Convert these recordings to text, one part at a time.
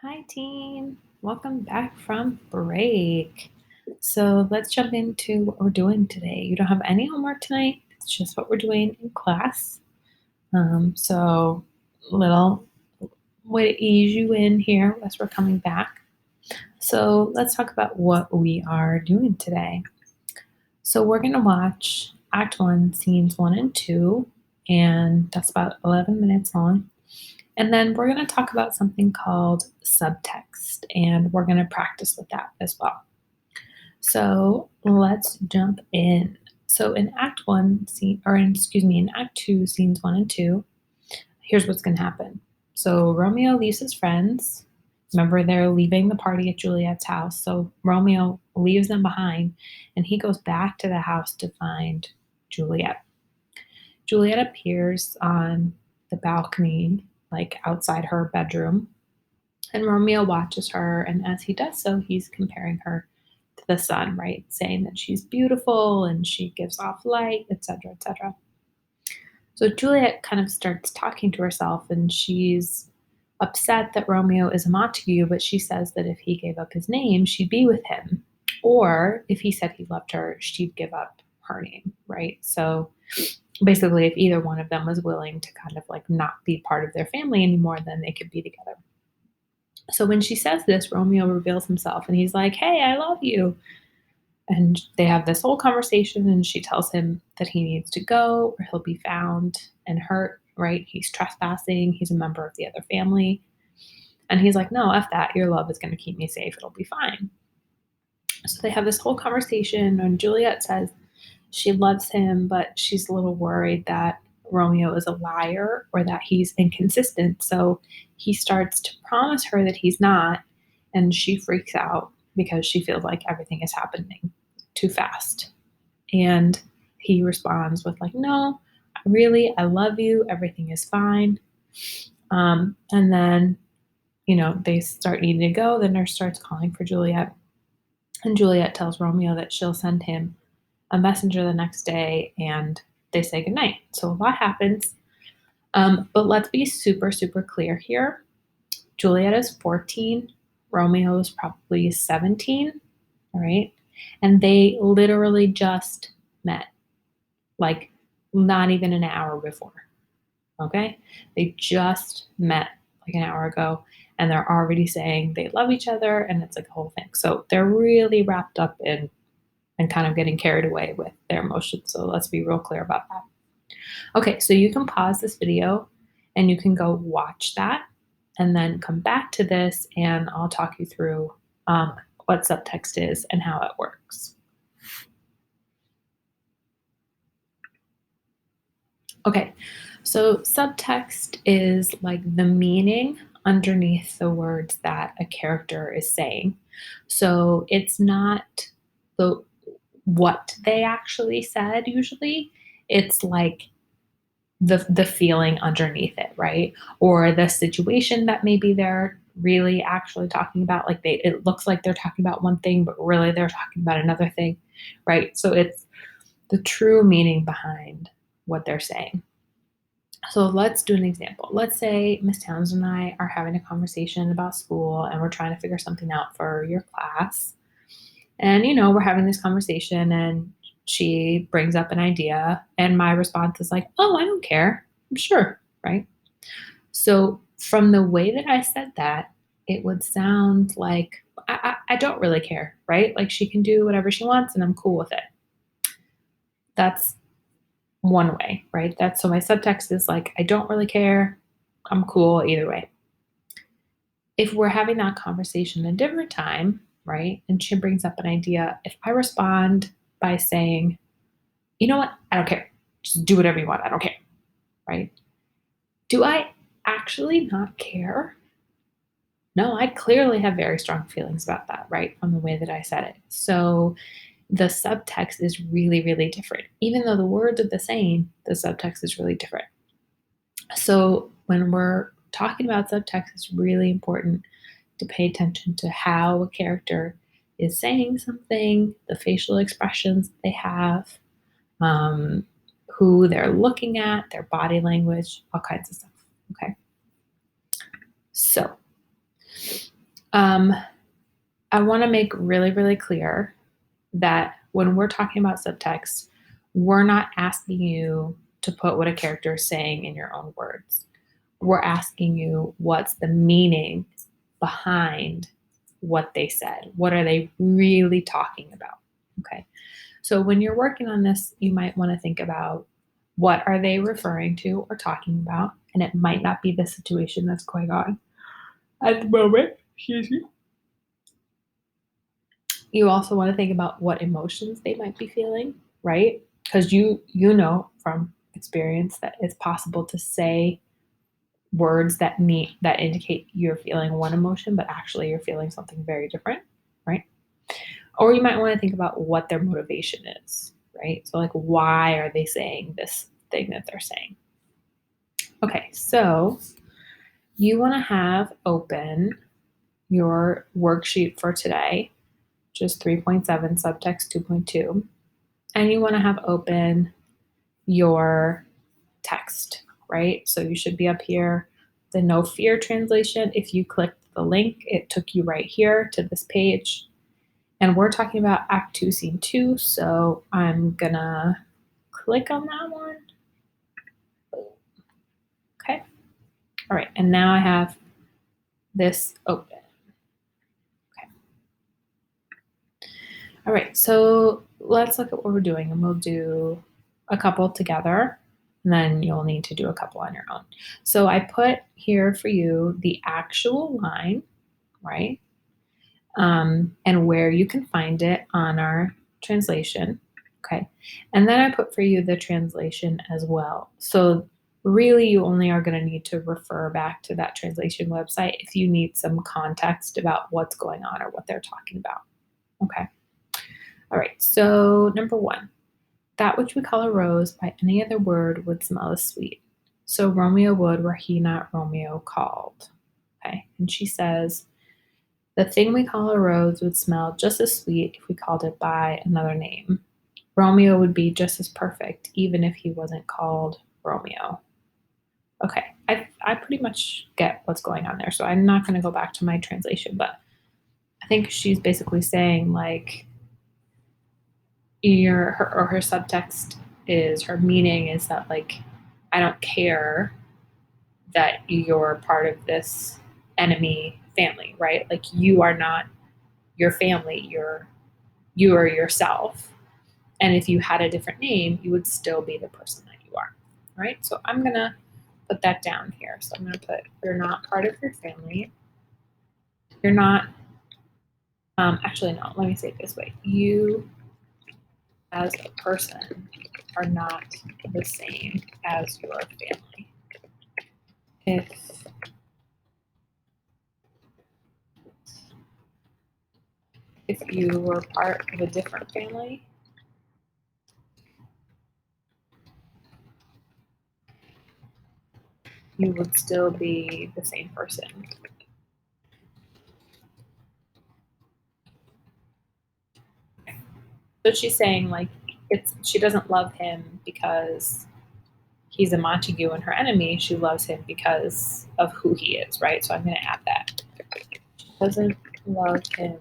Hi, team. Welcome back from break. So let's jump into what we're doing today. You don't have any homework tonight. It's just what we're doing in class. So little way to ease you in here as we're coming back. So let's talk about what we are doing today. So we're going to watch Act 1, Scenes 1 and 2, and that's about 11 minutes long. And then we're going to talk about something called subtext, and we're going to practice with that as well. So let's jump in. So in Act 1, in Act 2, Scenes 1 and 2, here's what's going to happen. So Romeo leaves his friends. Remember, they're leaving the party at Juliet's house. So Romeo leaves them behind, and he goes back to the house to find Juliet. Juliet appears on the balcony, like outside her bedroom, and Romeo watches her. And as he does so, he's comparing her to the sun, right? Saying that she's beautiful and she gives off light, etc., etc. So Juliet kind of starts talking to herself, and she's upset that Romeo is a Montague, but she says that if he gave up his name, she'd be with him. Or if he said he loved her, she'd give up her name, right? So basically, if either one of them was willing to kind of like not be part of their family anymore, then they could be together. So when she says this, Romeo reveals himself and he's like, "Hey, I love you." And they have this whole conversation, and she tells him that he needs to go or he'll be found and hurt, right? He's trespassing, he's a member of the other family. And he's like, "No, F that. Your love is going to keep me safe. It'll be fine." So they have this whole conversation, and Juliet says she loves him, but she's a little worried that Romeo is a liar or that he's inconsistent. So he starts to promise her that he's not, and she freaks out because she feels like everything is happening too fast. And he responds with, like, "No, really, I love you. Everything is fine." And then, they start needing to go. The nurse starts calling for Juliet. And Juliet tells Romeo that she'll send him a messenger the next day, and they say goodnight. So a lot happens. But let's be super, super clear here. Juliet is 14. Romeo is probably 17. All right. And they literally just met, like not even an hour before. Okay. They just met like an hour ago, and they're already saying they love each other, and it's like a whole thing. So they're really wrapped up in and kind of getting carried away with their emotions. So let's be real clear about that. Okay, so you can pause this video and you can go watch that and then come back to this, and I'll talk you through what subtext is and how it works. Okay, so subtext is like the meaning underneath the words that a character is saying. So it's not the what they actually said usually. It's like the feeling underneath it, right? Or the situation that maybe they're really actually talking about. Like it looks like they're talking about one thing, but really they're talking about another thing, right? So it's the true meaning behind what they're saying. So let's do an example. Let's say Miss Townsend and I are having a conversation about school, and we're trying to figure something out for your class. And, we're having this conversation, and she brings up an idea, and my response is like, "Oh, I don't care. I'm sure." Right. So, from the way that I said that, it would sound like I don't really care. Right. Like she can do whatever she wants, and I'm cool with it. That's one way. Right. That's so my subtext is like, I don't really care. I'm cool either way. If we're having that conversation a different time, right, and she brings up an idea, if I respond by saying, "You know what? I don't care. Just do whatever you want. I don't care." Right? Do I actually not care? No, I clearly have very strong feelings about that, right? From the way that I said it. So the subtext is really, really different. Even though the words are the same, the subtext is really different. So when we're talking about subtext, it's really important to pay attention to how a character is saying something, the facial expressions they have, um, who they're looking at, their body language, all kinds of stuff. Okay. So I want to make really, really clear that when we're talking about subtext, we're not asking you to put what a character is saying in your own words. We're asking you what's the meaning behind what they said. What are they really talking about? Okay. So when you're working on this, you might want to think about what are they referring to or talking about, and it might not be the situation that's going on at the moment. Excuse me. You also want to think about what emotions they might be feeling, right? Because you know from experience that it's possible to say words that indicate you're feeling one emotion, but actually you're feeling something very different, right? Or you might want to think about what their motivation is, right? So like why are they saying this thing that they're saying? Okay, so you want to have open your worksheet for today, just 3.7 subtext 2.2, and you want to have open your text, right? So you should be up here, the no fear translation. If you clicked the link, it took you right here to this page. And we're talking about Act 2, Scene 2. So I'm gonna click on that one. Okay. All right. And now I have this open. Okay. All right. So let's look at what we're doing, and we'll do a couple together. And then you'll need to do a couple on your own. So I put here for you the actual line, right? And where you can find it on our translation. Okay. And then I put for you the translation as well. So really you only are going to need to refer back to that translation website if you need some context about what's going on or what they're talking about. Okay. All right. So number one, that which we call a rose by any other word would smell as sweet. So Romeo would were he not Romeo called. Okay. And she says, the thing we call a rose would smell just as sweet if we called it by another name. Romeo would be just as perfect even if he wasn't called Romeo. Okay, I pretty much get what's going on there, so I'm not going to go back to my translation, but I think she's basically saying like her subtext is her meaning is that like I don't care that you're part of this enemy family, right? Like you are not your family, you are yourself. And if you had a different name, you would still be the person that you are, right? So I'm going to put that down here. So I'm going to put, you're not part of your family. You're not, actually, no, let me say it this way. You as a person are not the same as your family. If you were part of a different family, you would still be the same person. So she's saying like she doesn't love him because he's a Montague and her enemy. She loves him because of who he is, right? So I'm going to add that. She doesn't love him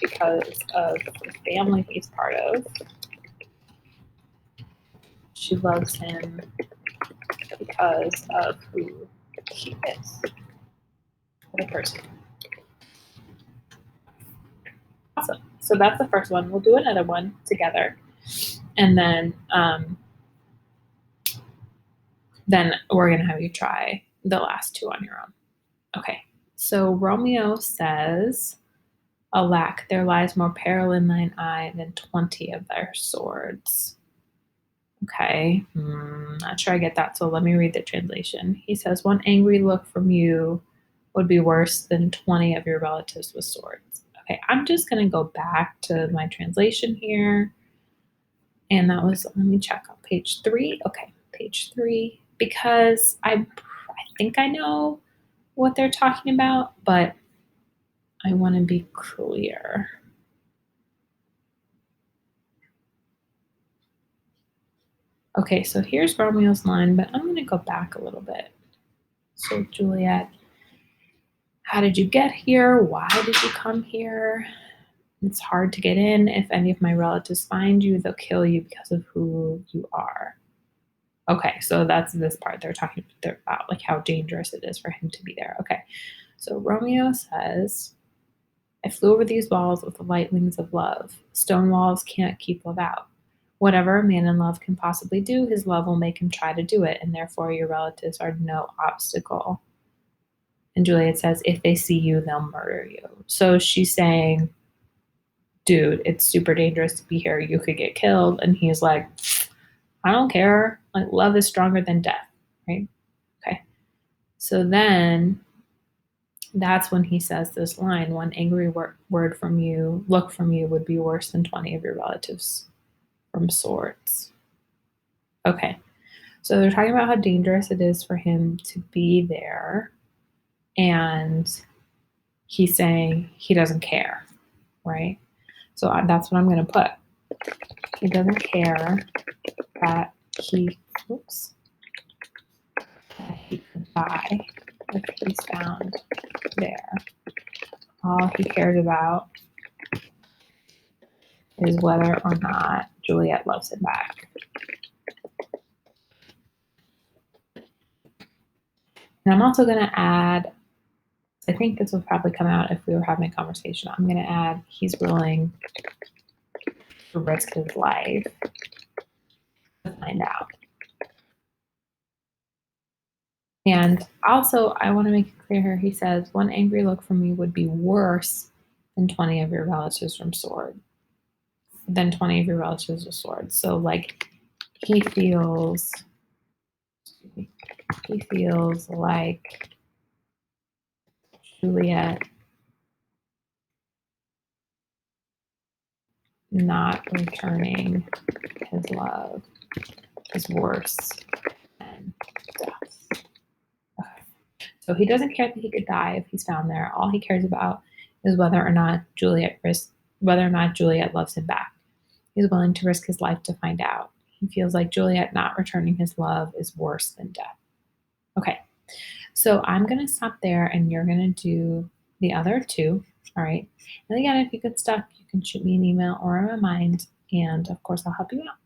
because of the family he's part of. She loves him because of who he is, the person. Awesome. So that's the first one. We'll do another one together, and then we're gonna have you try the last two on your own. Okay. So Romeo says, alack, there lies more peril in thine eye than 20 of their swords. Okay, not sure I get that, so let me read the translation. He says, one angry look from you would be worse than 20 of your relatives with swords. Okay, I'm just going to go back to my translation here. And that was, let me check on page 3. Okay, page 3, because I think I know what they're talking about, but I want to be clear. Okay, so here's Romeo's line, but I'm going to go back a little bit. So Juliet, How did you get here? Why did you come here? It's hard to get in. If any of my relatives find you, they'll kill you because of who you are. Okay, so that's this part. They're talking about like how dangerous it is for him to be there. Okay, so Romeo says, I flew over these walls with the light wings of love. Stone walls can't keep love out. Whatever a man in love can possibly do, his love will make him try to do it, and therefore your relatives are no obstacle. And Juliet says, if they see you, they'll murder you. So she's saying, dude, it's super dangerous to be here. You could get killed. And he's like, I don't care. Like, love is stronger than death, right? Okay. So then that's when he says this line, one angry word from you, look from you would be worse than 20 of your relatives from swords. Okay. So they're talking about how dangerous it is for him to be there. And he's saying he doesn't care, right? So that's what I'm going to put. He doesn't care that he could die if he's found there. All he cares about is whether or not Juliet loves him back. And I'm also going to add, I think this will probably come out if we were having a conversation. I'm going to add, he's willing to risk his life to find out. And also, I want to make it clear here, he says, one angry look from me would be worse than 20 of your relatives from sword. Than 20 of your relatives with swords. So, like, he feels like Juliet not returning his love is worse than death. Okay. So he doesn't care that he could die if he's found there. All he cares about is whether or not Juliet loves him back. He's willing to risk his life to find out. He feels like Juliet not returning his love is worse than death. Okay, so I'm going to stop there and you're going to do the other two. All right. And again, if you get stuck, you can shoot me an email or a remind. And of course, I'll help you out.